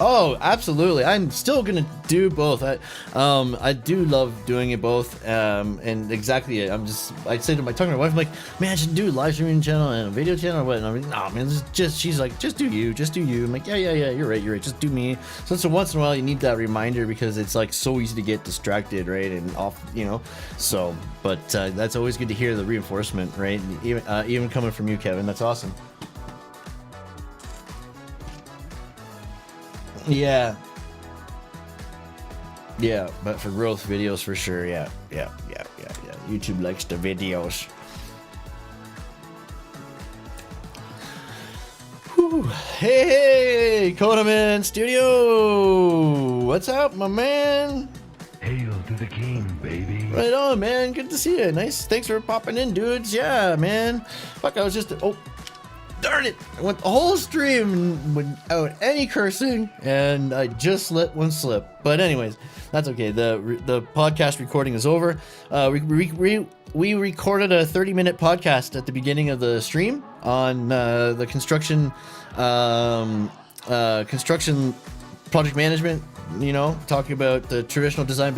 Oh, absolutely. I'm still gonna do both. I do love doing it both. And exactly it. I'd say to my wife, I'm like, man, I should do a live streaming channel and a video channel or what? And I'm like, nah, man, she's like, just do you. I'm like, yeah, you're right. Just do me. So once in a while you need that reminder because it's like so easy to get distracted, right? And off, you know. So, but that's always good to hear the reinforcement, right? Even coming from you, Kevin. That's awesome. Yeah, but for growth videos for sure. Yeah. YouTube likes the videos. Whew. Hey, Kodaman Studio, what's up, my man? Hail to the king, baby. Right on, man. Good to see you. Nice. Thanks for popping in, dudes. Yeah, man. Fuck, I was just darn it! I went the whole stream without any cursing, and I just let one slip. But anyways, that's okay. The podcast recording is over. We recorded a 30-minute podcast at the beginning of the stream on the construction project management. You know, talking about the traditional design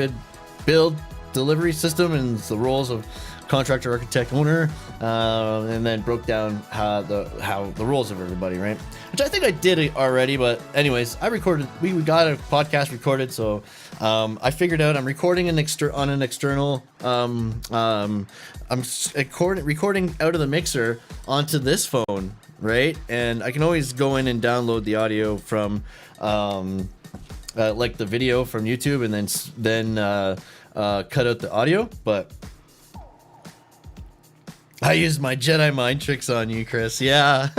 build delivery system and the roles of contractor, architect, owner, and then broke down how the roles of everybody, right? Which I think I did it already, but anyways, we got a podcast recorded, so I figured out I'm recording on an external. I'm recording out of the mixer onto this phone, right? And I can always go in and download the audio from like the video from YouTube, and then cut out the audio, but. I used my Jedi mind tricks on you, Chris. Yeah.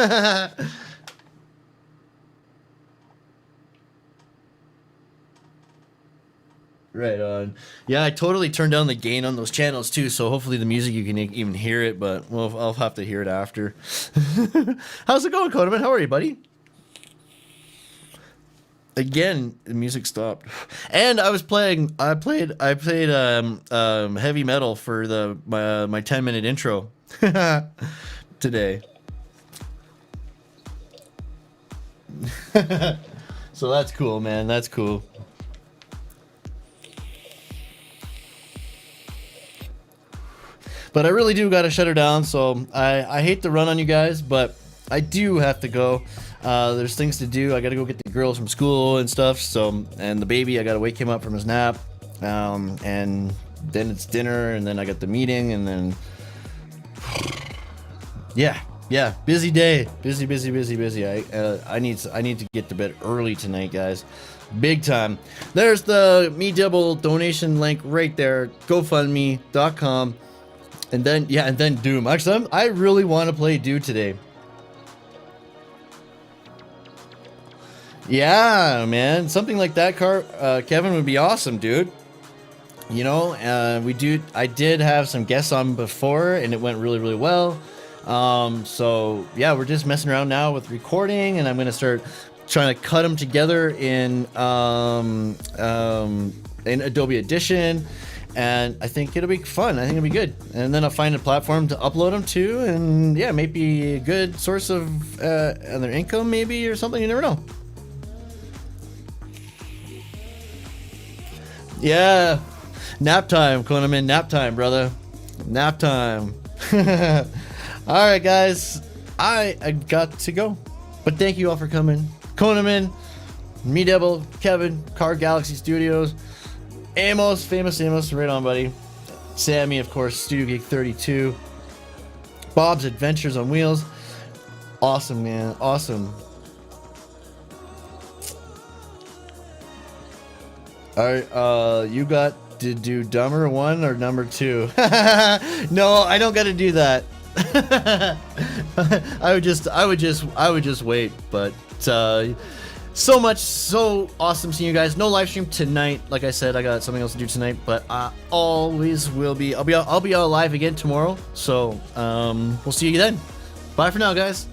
Right on. Yeah, I totally turned down the gain on those channels too, so hopefully the music you can even hear it, but well, I'll have to hear it after. How's it going, Kodaman? How are you, buddy? Again, the music stopped, and I played heavy metal for my 10-minute intro today. So that's cool, man. That's cool. But I really do got to shut her down, so I hate to run on you guys, but I do have to go. There's things to do. I gotta go get the girls from school and stuff. So, and the baby, I gotta wake him up from his nap. And then it's dinner, and then I got the meeting, and then yeah, yeah, busy day, busy. I need to get to bed early tonight, guys, big time. There's the Me Double donation link right there, GoFundMe.com, and then Doom. Actually, I really want to play Doom today. Yeah, man, something like that, Kevin, would be awesome, dude. You know, I did have some guests on before, and it went really well. So yeah, we're just messing around now with recording, and I'm gonna start trying to cut them together in Adobe Audition, and I think it'll be fun. I think it'll be good, and then I'll find a platform to upload them to, and yeah, maybe a good source of other income, maybe, or something. You never know. Yeah, nap time, Konamin, nap time, brother, nap time. All right, guys, I got to go, but thank you all for coming. Konamin, Me Devil, Kevin, Car Galaxy Studios, Amos, famous Amos, right on, buddy. Sammy, of course, Studio Geek 32, Bob's Adventures on Wheels. Awesome, man, awesome. All right, you got to do dumber 1 or number 2? No, I don't got to do that. I would just wait. But so awesome seeing you guys. No live stream tonight. Like I said, I got something else to do tonight. But I always will be. I'll be out live again tomorrow. So we'll see you then. Bye for now, guys.